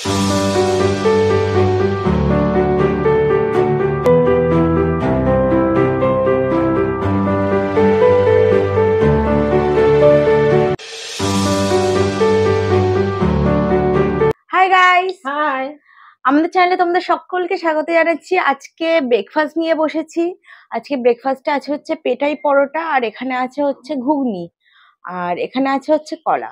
Hi guys, high. আমাদের চ্যানেলে তোমাদের সকলকে স্বাগত জানাচ্ছি। আজকে ব্রেকফাস্ট নিয়ে বসেছি। আজকে ব্রেকফাস্টে আছে হচ্ছে পেটাই পরোটা, আর এখানে আছে হচ্ছে ঘুগনি, আর এখানে আছে হচ্ছে কলা,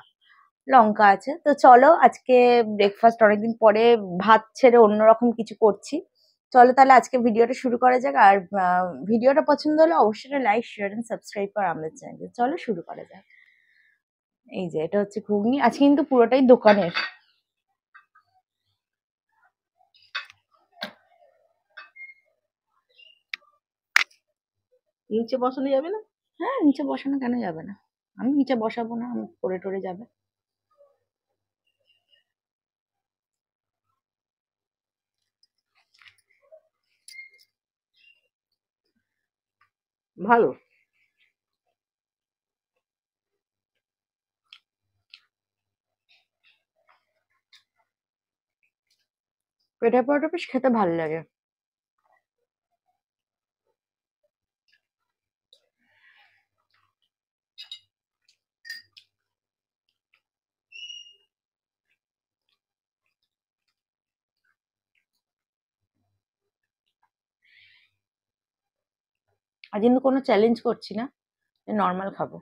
লঙ্কা আছে। তো চলো, আজকে ব্রেকফাস্ট অনেকদিন পরে ভাত ছেড়ে অন্যরকম কিছু করছি। চলো তাহলে আজকে ভিডিওটা শুরু করা যাক। আর ভিডিওটা পছন্দ হলে অবশ্যই লাইক, শেয়ার এন্ড সাবস্ক্রাইব করো আমাদের চ্যানেলে। চলো শুরু করা যাক। এই যে এটা হচ্ছে ঘুগনি, আজকে কিন্তু পুরোটাই দোকানের। নিচে বসানো যাবে না? হ্যাঁ, নিচে বসানো কেন যাবে না? আমি নিচে বসাবো না, আমি পড়ে টরে যাবে। ভালো। পেঠা পরোটা বেশ খেতে ভালো লাগে। আজ কিন্তু কোনো চ্যালেঞ্জ করছি না, নর্মাল খাবো।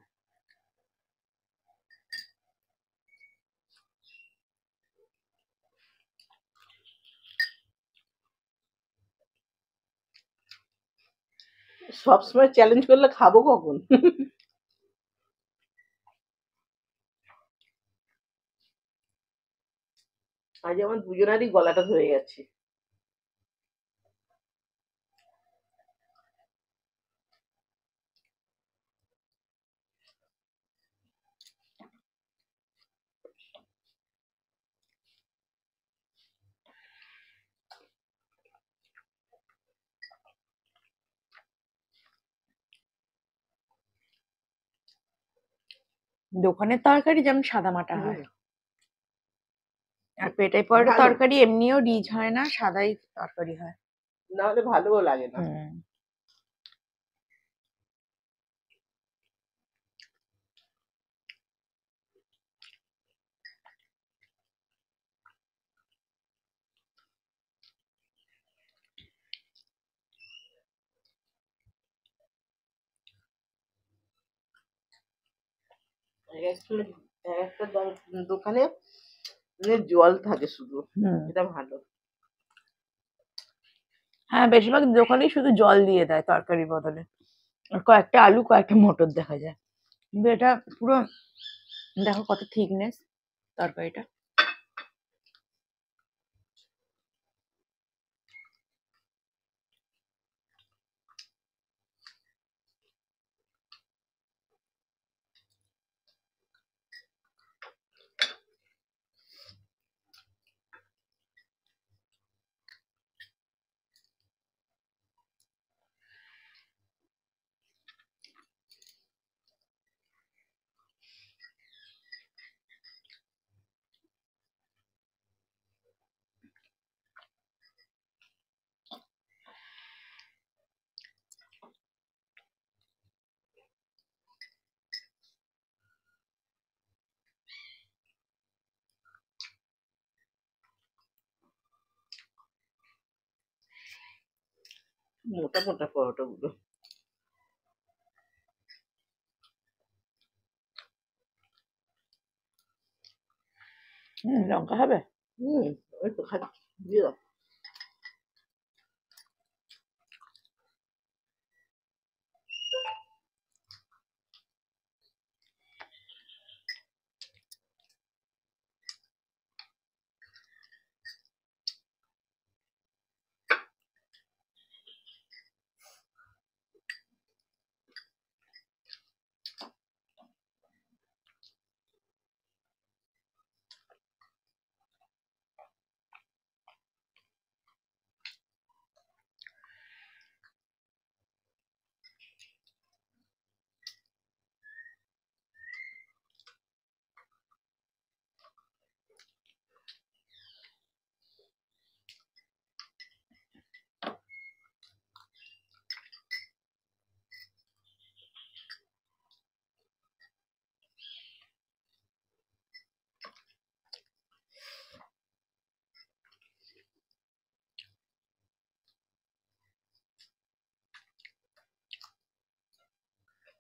সবসময় চ্যালেঞ্জ করলে খাবো কখন? আজ আমার দুজনারই গলাটা ধরে গেছে। দোকানের তরকারি যেমন সাদা মাটা হয়, আর পেটাই পরোটা ভালো। তরকারি এমনিও রিচ হয় না, সাদাই তরকারি হয়। না হলে ভালোও লাগে না। হুম। একটা দোকানে জল থাকে শুধু, হুম। এটা ভালো। হ্যাঁ, বেশিরভাগ দোকানেই শুধু জল দিয়ে দেয় তরকারির বদলে, আর কয়েকটা আলু কয়েকটা মটর দেখা যায়। কিন্তু এটা পুরো, দেখো কত থিকনেস তরকারিটা। মোটা মোটা পরোটা গুলো। লঙ্কা হবে? ওই তো খাচ্ছি, দিয়ে দাও।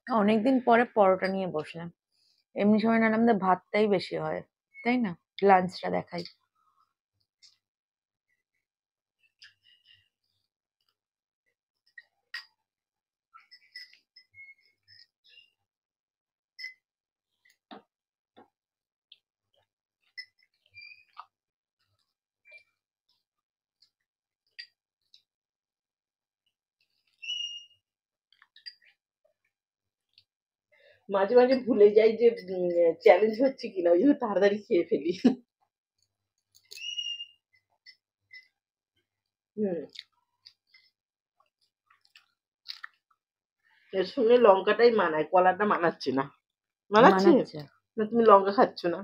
অনেকদিন পরে পরোটা নিয়ে বসলাম। এমনি সময় না আমাদের ভাতটাই বেশি হয়, তাই না? লাঞ্চটা দেখাই। মাঝে মাঝে ভুলে যাই যে চ্যালেঞ্জ হচ্ছে কিনা, ওই জন্য তাড়াতাড়ি খেয়ে ফেলি। হুম, এর সঙ্গে লঙ্কাটাই মানায়, কলাটা মানাচ্ছে না। মানাচ্ছে? মানাচ্ছে। না তুমি লঙ্কা খাচ্ছ না?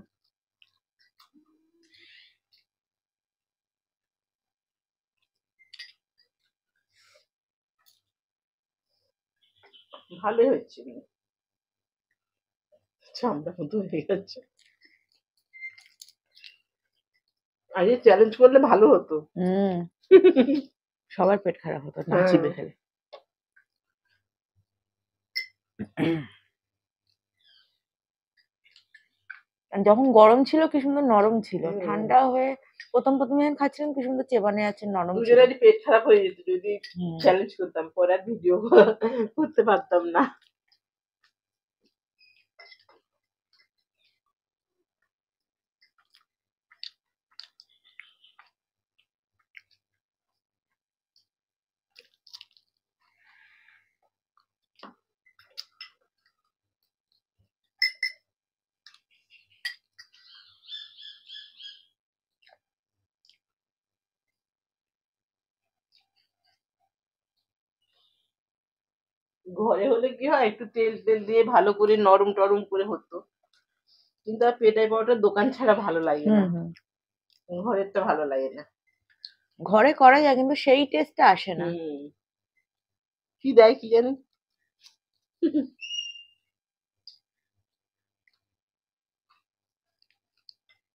ভালোই হচ্ছে, চামড়া মতো হয়ে গেছে। আগে চ্যালেঞ্জ করলে ভালো হতো। হুম, সবার পেট খারাপ হতো না হ্যাঁ। চিবে খেলে। যখন গরম ছিল কি সুন্দর নরম ছিল, হুম। ঠান্ডা হয়ে প্রথম প্রথম যখন খাচ্ছিলাম কি সুন্দর চেবানো যাচ্ছে, নরম ছিল। দুজনেরই পেট খারাপ হয়ে যেত যদি হুম। চ্যালেঞ্জ করতাম, পরে আর ভিডিও করতে পারতাম না। ঘরে হলে কি হয়, একটু তেল তেল দিয়ে ভালো করে নরম টরম করে হতো, কিন্তু আর পেটাই পাউডার দোকান ছাড়া ভালো লাগে হুম না, হুম। ঘরেরটা ভালো লাগে না। ঘরে করা যায় কিন্তু সেই টেস্টটা আসে না। হুম, কি দেয় কি জানি।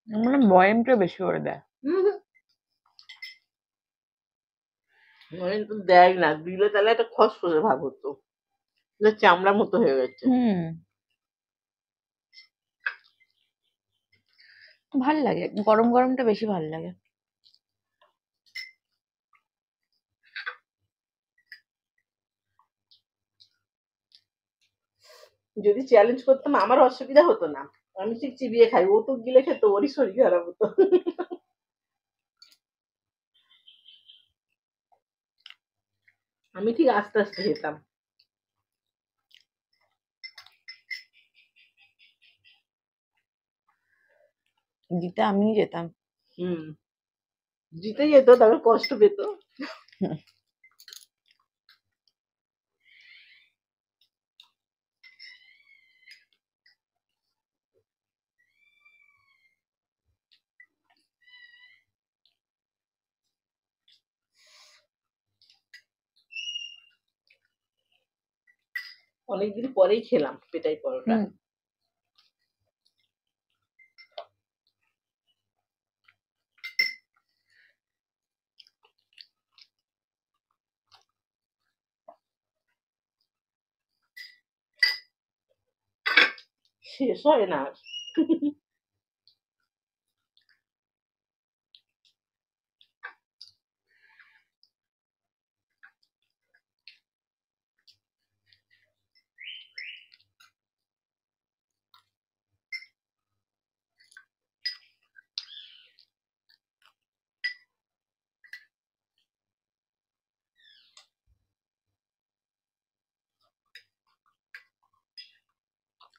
মানে বয়ামটা বেশি করে দেয়। মানে তো দেয় না, দিলে তাহলে একটা খসখসে ভাব হতো, না চামড়া মতো হয়ে গেছে। হুম, ভাল লাগে, গরম গরমটা বেশি ভাল লাগে। যদি চ্যালেঞ্জ করতাম আমার অসুবিধা হতো না, আমি ঠিক চিবিয়ে খাই, ও তো গিলে খেতো, ওরই শরীর খারাপ হতো। আমি ঠিক আস্তে আস্তে খেতাম। দিতে আমিই যেতাম। হুম, জিতে যেত, তবে কষ্ট পেত। অনেকদিন পরেই খেলাম পেটাই পরোটা। হুম, শেষ হয় না আর।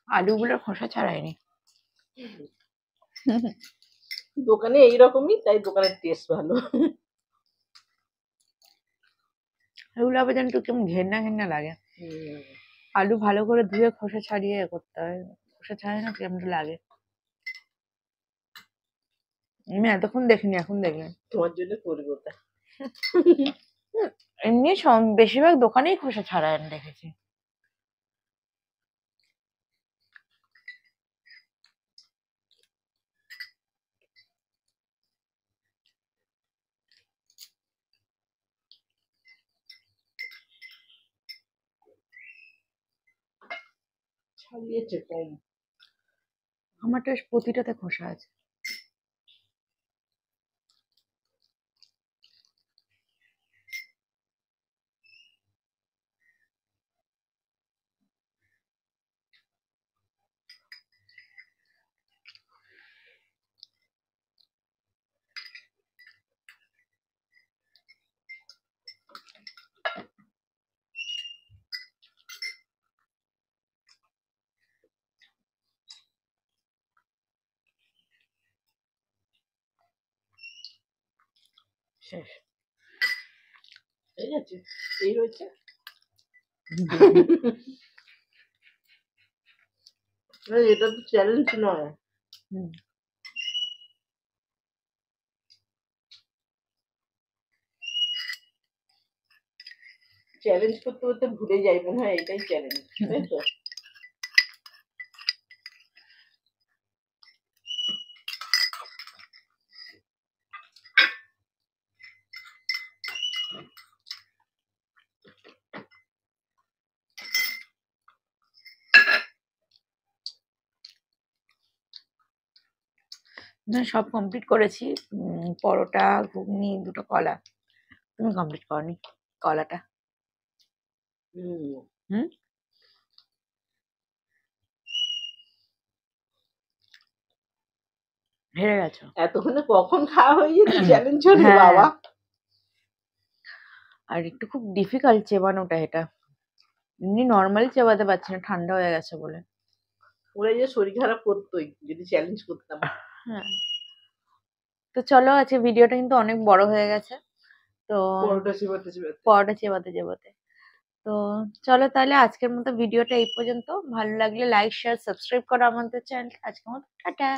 আলুগুলোর খোসা ছাড়াইনি। দোকানে এইরকমই, তাই দোকানের টেস্ট ভালো। এগুলো আবার যেন একটু কেমন ঘেন্না ঘেন্না লাগে। হুম, আলু ভালো করে ধুয়ে খোসা ছাড়িয়ে এ করতে হয়, খোসা ছাড়াই না কেমন লাগে। আমি এতক্ষণ দেখিনি, এখন দেখলাম। তোমার জন্য করবো ওটা। এমনি বেশিরভাগ দোকানেই খোসা ছাড়াই আমি দেখেছি। ছাড়িয়েছে কম। আমারটা প্রতিটাতে খোসা আছে। শেষ। ঠিক আছে, এই রয়েছে। এটা তো চ্যালেঞ্জ নয়। হুম। চ্যালেঞ্জ করতে করতে ভুলে যাই, মনে হয় এটাই চ্যালেঞ্জ, তাই তো? না, সব কমপ্লিট করেছি। পরোটা, ঘুগনি, দুটো কলা। তুমি কমপ্লিট করনি কলাটা। হুম। হুম। হেরে গেছো। এতক্ষণে কখন খাওয়া হয়ে যেত, চ্যালেঞ্জ হলে হ্যাঁ। বাবা। আর একটু খুব ডিফিকাল্ট চেবানোটা এটা। এমনি নর্মালি চেবাতে পারছি না, ঠান্ডা হয়ে গেছে বলে। ওরা যে শরীর খারাপ করতোই যদি চ্যালেঞ্জ করতাম। হ্যাঁ। তো চলো, আজকে ভিডিওটা কিন্তু অনেক বড় হয়ে গেছে। তো পরোটা চিবাতে চিবাতে। পরোটা চেবাতে চেবাতে। তো চলো তাহলে আজকের মতো ভিডিওটা এই পর্যন্ত। ভালো লাগলে লাইক, শেয়ার, সাবস্ক্রাইব করো আমাদের চ্যানেল। আজকের মতো টাটা।